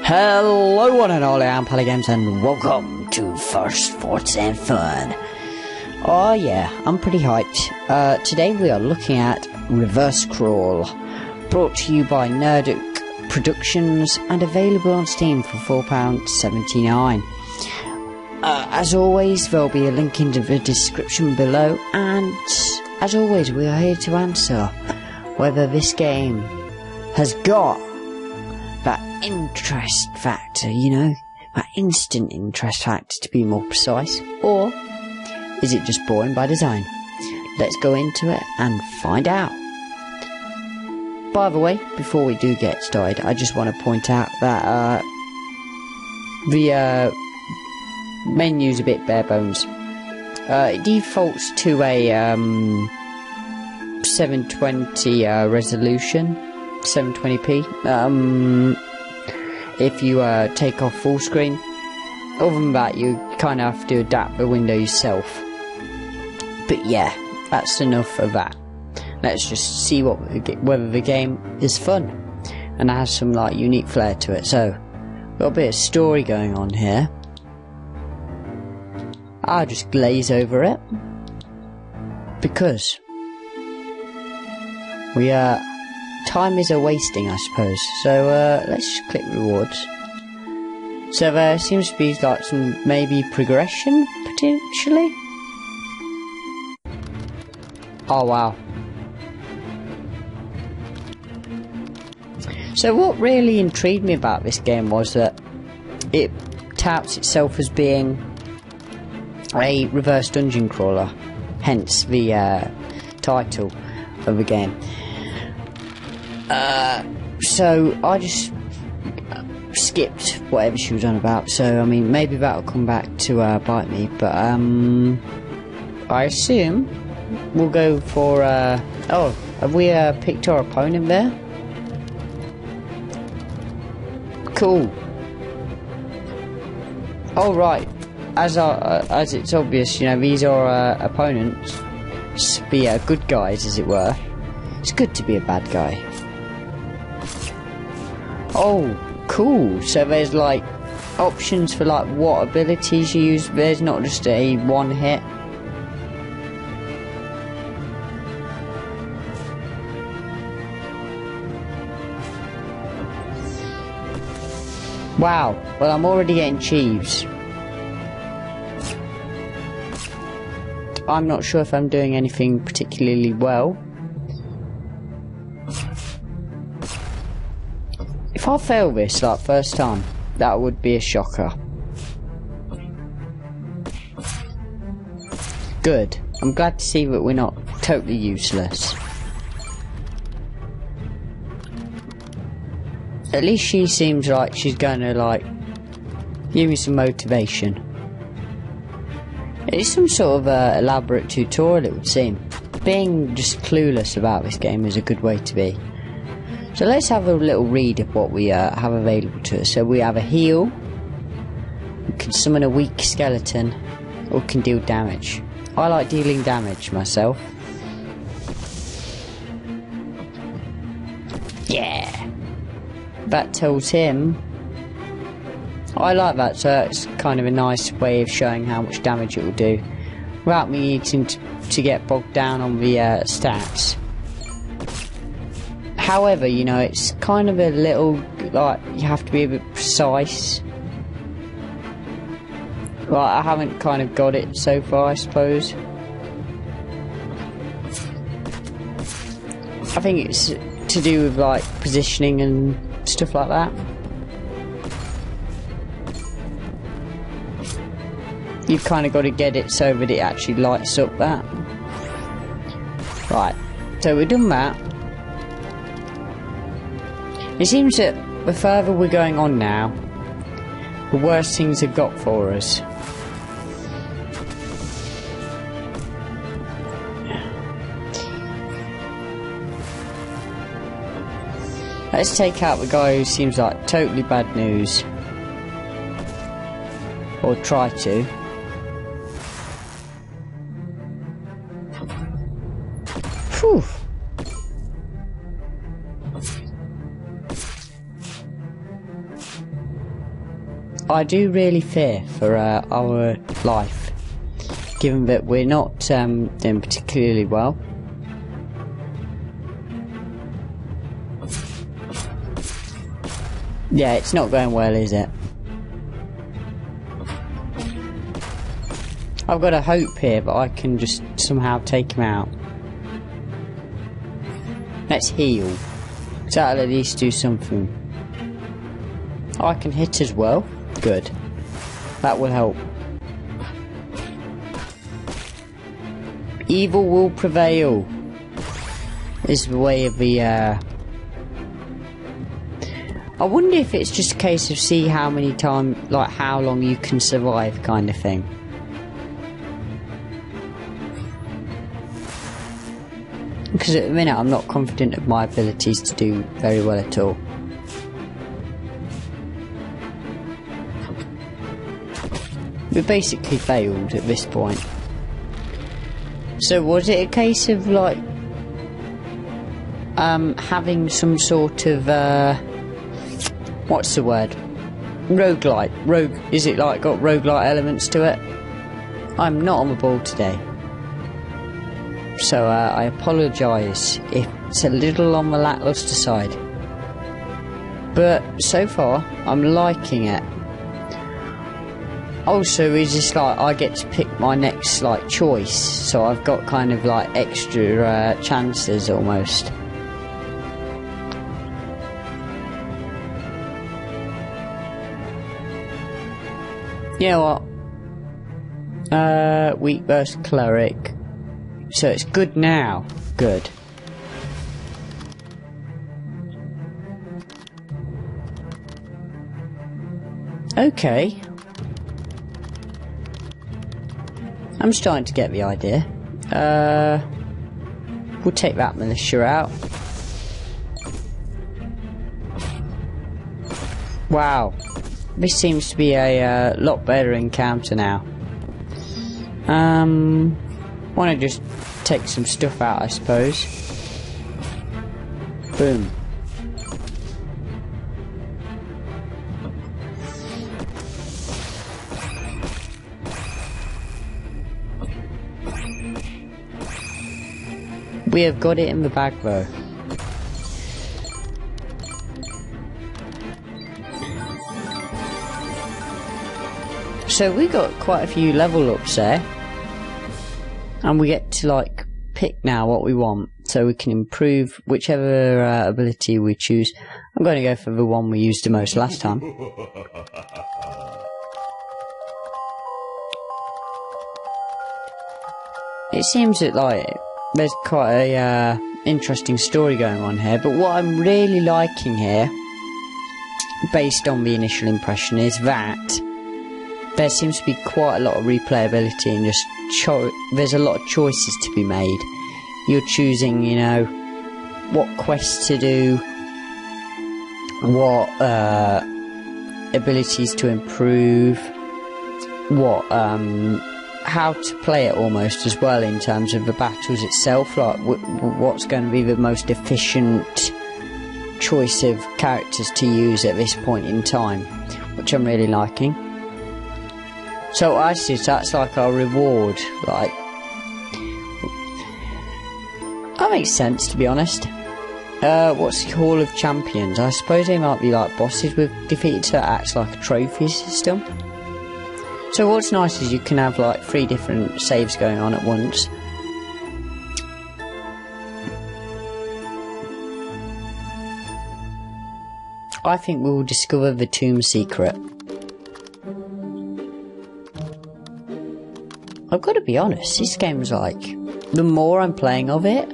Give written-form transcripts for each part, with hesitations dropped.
Hello one and all, I'm Games and welcome to First Thoughts and Fun. Oh yeah, I'm pretty hyped. Today we are looking at Reverse Crawl, brought to you by Nerdook Productions and available on Steam for £4.79. As always, there'll be a link in the description below, and as always we are here to answer whether this game has got that interest factor, you know, that instant interest factor to be more precise, or is it just boring by design? Let's go into it and find out. By the way, before we do get started, I just want to point out that the menu's a bit bare bones. It defaults to a 720 resolution, 720p. If you take off full screen, other than that, you kind of have to adapt the window yourself. But yeah, that's enough of that. Let's just see whether the game is fun and has some like unique flair to it. So, got a bit of story going on here. I'll just glaze over it because time is a wasting, I suppose. So let's just click rewards. So there seems to be like some maybe progression potentially. Oh wow. So what really intrigued me about this game was that it touts itself as being a reverse dungeon crawler, hence the title of the game. So I just skipped whatever she was on about, so I mean maybe that'll come back to bite me, but I assume we'll go for oh, have we picked our opponent there? Cool. Oh right, as it's obvious, you know, these are opponents, the good guys as it were. It's good to be a bad guy. Oh, cool. So there's like options for like what abilities you use. There's not just a one hit. Wow. Well, I'm already getting cheese. I'm not sure if I'm doing anything particularly well. If I fail this like first time, that would be a shocker. Good. I'm glad to see that we're not totally useless. At least she seems like she's gonna like give me some motivation. It's some sort of elaborate tutorial, it would seem. Being just clueless about this game is a good way to be. So let's have a little read of what we have available to us. So we have a heal, we can summon a weak skeleton, or can deal damage. I like dealing damage myself. Yeah! That tells him. I like that, so it's kind of a nice way of showing how much damage it will do, without me needing to get bogged down on the stats. However, you know, it's kind of a little, like, you have to be a bit precise. Like, I haven't kind of got it so far, I suppose. I think it's to do with, like, positioning and stuff like that. You've kind of got to get it so that it actually lights up that. Right, so we've done that. It seems that the further we're going on now, the worse things have got for us. Let's take out the guy who seems like totally bad news. Or try to. Phew. I do really fear for our life, given that we're not doing particularly well. Yeah, it's not going well, is it? I've got a hope here, but I can just somehow take him out. Let's heal. That'll at least do something. Oh, I can hit as well. Good. That will help. Evil will prevail. Is the way of the I wonder if it's just a case of see how many times, like how long you can survive kind of thing. Because at the minute I'm not confident of my abilities to do very well at all. We basically failed at this point. So was it a case of like having some sort of what's the word? Roguelite. Is it like got roguelite elements to it? I'm not on the ball today. So I apologise if it's a little on the lacklustre side. But so far, I'm liking it. Also, it's just like I get to pick my next like choice, so I've got kind of like extra chances almost. You know what? Weak versus cleric. So it's good now. Good. Okay. I'm starting to get the idea. We'll take that militia out. Wow. This seems to be a lot better encounter now. Want to just take some stuff out, I suppose. Boom. We have got it in the bag though. So we got quite a few level ups there. And we get to like pick now what we want. So we can improve whichever ability we choose. I'm going to go for the one we used the most last time. It seems that like there's quite a interesting story going on here, but what I'm really liking here, based on the initial impression, is that there seems to be quite a lot of replayability and just there's a lot of choices to be made. You're choosing, you know, what quests to do, what abilities to improve, what how to play it almost as well in terms of the battles itself, like what's going to be the most efficient choice of characters to use at this point in time, which I'm really liking. So I see that's like our reward, like that makes sense to be honest. What's the Hall of Champions? I suppose they might be like bosses we've defeated, so it acts like a trophy system. So what's nice is you can have like 3 different saves going on at once. I think we will discover the tomb secret. I've got to be honest, this game's like, the more I'm playing of it,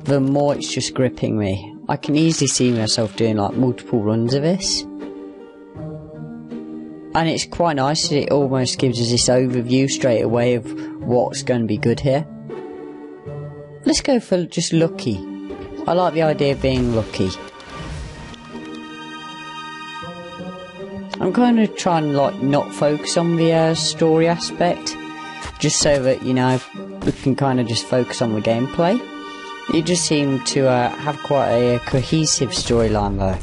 the more it's just gripping me. I can easily see myself doing like multiple runs of this. And it's quite nice that it almost gives us this overview straight away of what's going to be good here. Let's go for just lucky. I like the idea of being lucky. I'm kind of trying to like not focus on the story aspect, just so that, you know, we can kind of just focus on the gameplay. You just seem to have quite a cohesive storyline though,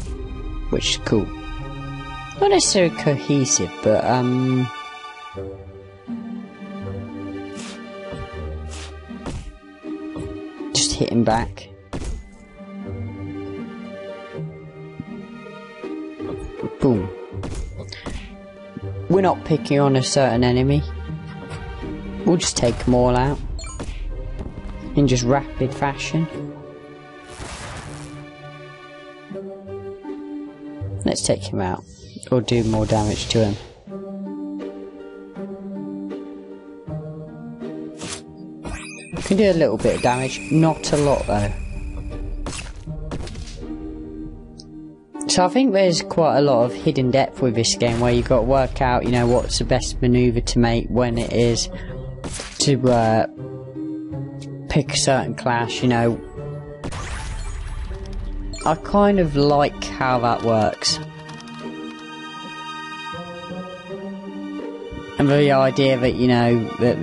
which is cool. not necessarily cohesive, but just hitting back. Boom. We're not picking on a certain enemy. We'll just take them all out in just rapid fashion. Let's take him out, or do more damage to him. Can do a little bit of damage, not a lot though. So I think there's quite a lot of hidden depth with this game, where you've got to work out, you know, what's the best manoeuvre to make when it is to pick a certain class, you know. I kind of like how that works. And the idea that, you know, that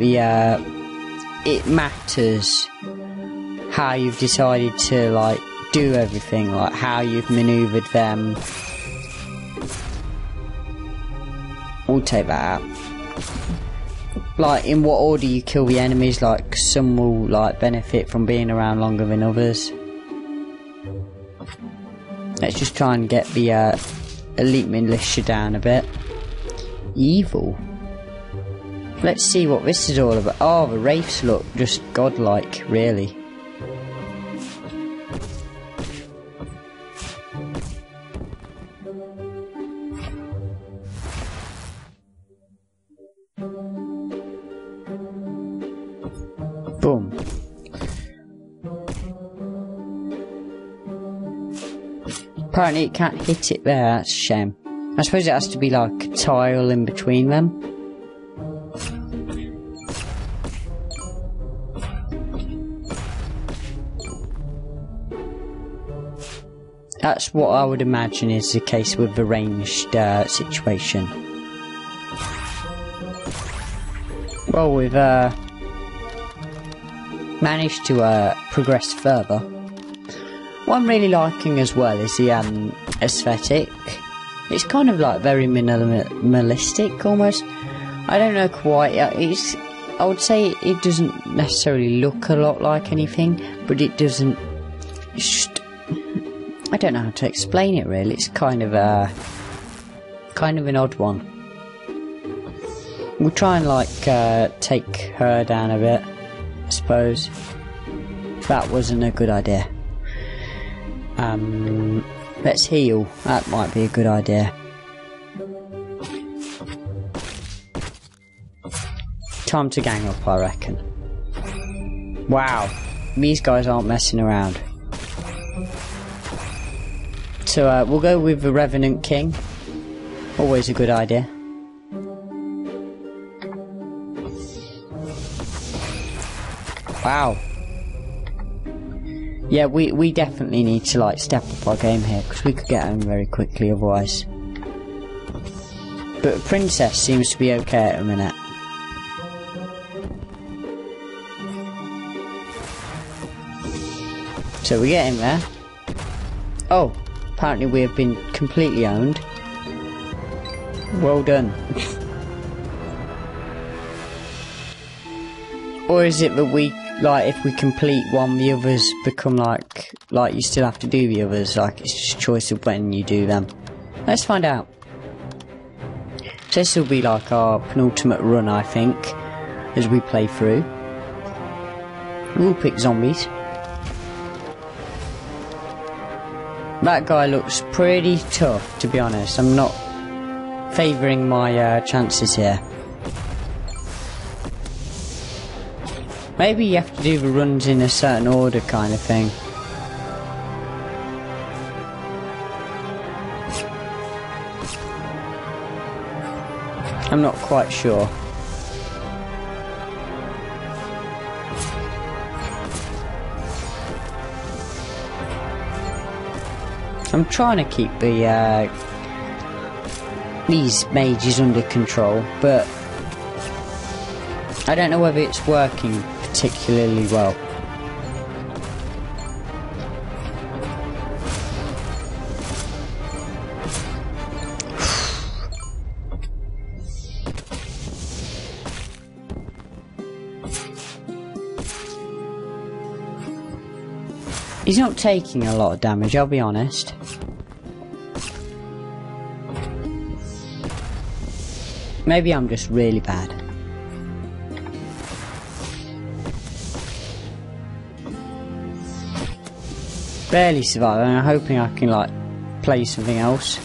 it matters how you've decided to, like, do everything, like how you've manoeuvred them. We'll take that out. Like, in what order you kill the enemies, like, some will, like, benefit from being around longer than others. Let's just try and get the elite militia down a bit. Evil. Let's see what this is all about. Oh, the wraiths look just godlike, really. Boom. Apparently it can't hit it there, that's a shame. I suppose it has to be like a tile in between them. That's what I would imagine is the case with the ranged situation. Well, we've managed to progress further. What I'm really liking as well is the aesthetic. It's kind of like very minimalistic almost. I don't know quite. I would say it doesn't necessarily look a lot like anything, but it doesn't. It's just, I don't know how to explain it really. It's kind of an odd one. We'll try and like take her down a bit, I suppose. That wasn't a good idea. Let's heal. That might be a good idea. Time to gang up, I reckon. Wow, these guys aren't messing around. So we'll go with the Revenant King. Always a good idea. Wow. Yeah, we definitely need to like step up our game here, because we could get home very quickly otherwise. But Princess seems to be okay at the minute. So we get him there. Oh, apparently we have been completely owned. Well done. Or is it that we, like, if we complete one, the others become like you still have to do the others, like it's just a choice of when you do them. Let's find out. So this will be like our penultimate run, I think, as we play through. We'll pick zombies. That guy looks pretty tough, to be honest. I'm not favouring my chances here. Maybe you have to do the runs in a certain order kind of thing. I'm not quite sure. I'm trying to keep the these mages under control, but I don't know whether it's working particularly well. He's not taking a lot of damage, I'll be honest. Maybe I'm just really bad. Barely surviving. I'm hoping I can like play something else.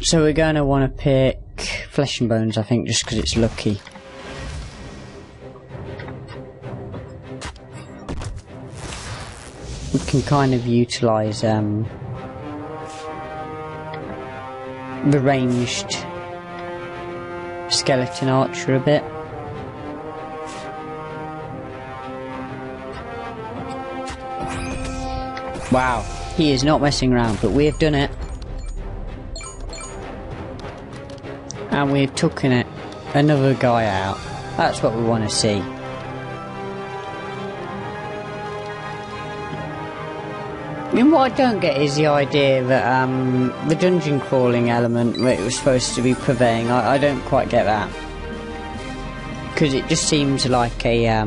So we're going to want to pick Flesh and Bones, I think, just because it's lucky. We can kind of utilise the ranged skeleton archer a bit. Wow, he is not messing around, but we have done it. And we've taken it, another guy out. That's what we want to see. I mean, what I don't get is the idea that the dungeon crawling element that it was supposed to be purveying. I don't quite get that. Because it just seems like a...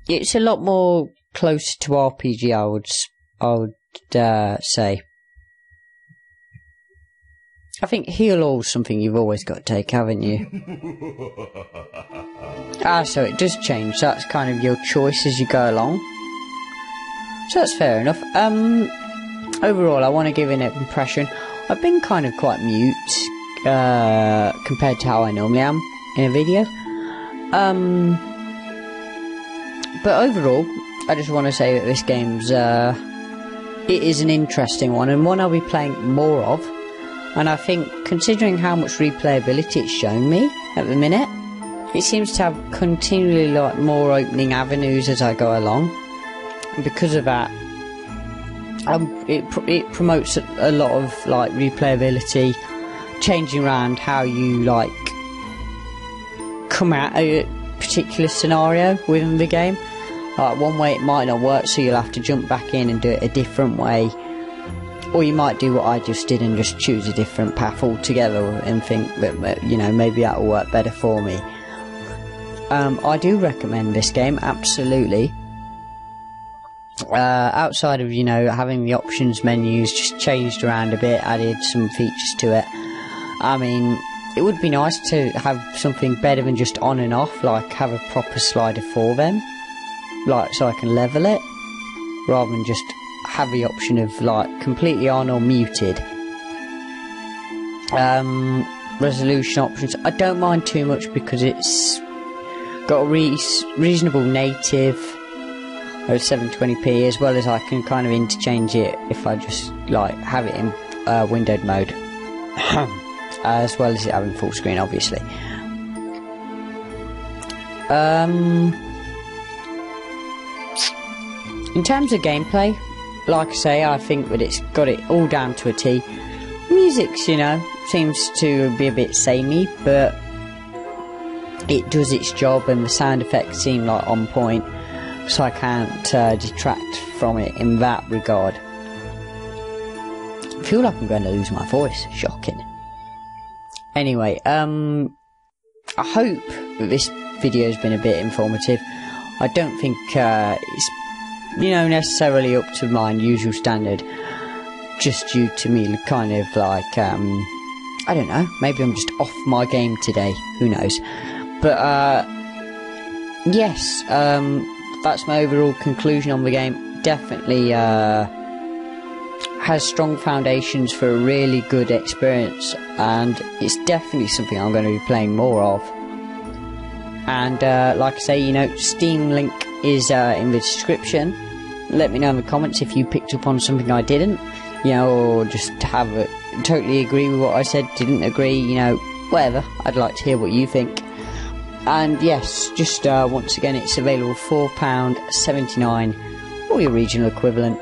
it's a lot more close to RPG, I would say. I think heal all's something you've always got to take, haven't you? So it does change. That's kind of your choice as you go along. So that's fair enough. Overall, I want to give an impression. I've been kind of quite mute compared to how I normally am in a video. But overall, I just want to say that this game's it is an interesting one, and one I'll be playing more of. And I think, considering how much replayability it's shown me at the minute, it seems to have continually like more opening avenues as I go along. And because of that, it promotes a lot of like replayability, changing around how you like come at a particular scenario within the game. Like one way it might not work, so you'll have to jump back in and do it a different way. Or you might do what I just did and just choose a different path altogether and think that, you know, maybe that'll work better for me. I do recommend this game, absolutely. Outside of, you know, having the options menus just changed around a bit, added some features to it. I mean, it would be nice to have something better than just on and off, like have a proper slider for them. Like, so I can level it, rather than just have the option of like completely on or muted. Resolution options, I don't mind too much because it's got a reasonable native of 720p, as well as I can kind of interchange it if I just like have it in windowed mode, as well as it having full screen, obviously. In terms of gameplay, like I say, I think that it's got it all down to a T. Music's, you know, seems to be a bit samey, but it does its job, and the sound effects seem like on point, so I can't detract from it in that regard. I feel like I'm going to lose my voice. Shocking. Anyway, I hope that this video has been a bit informative. I don't think it's, you know, necessarily up to my usual standard, just due to me kind of like, I don't know, maybe I'm just off my game today, who knows. But, yes, that's my overall conclusion on the game. Definitely has strong foundations for a really good experience, and it's definitely something I'm going to be playing more of. And like I say, you know, Steam link is in the description. Let me know in the comments if you picked up on something I didn't, you know, or just have a totally agree with what I said, didn't agree, you know, whatever. I'd like to hear what you think. And yes, just once again, it's available £4.79 or your regional equivalent.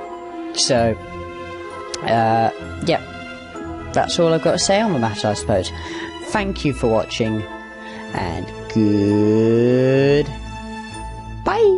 So yeah, that's all I've got to say on the matter, I suppose. Thank you for watching, and good bye.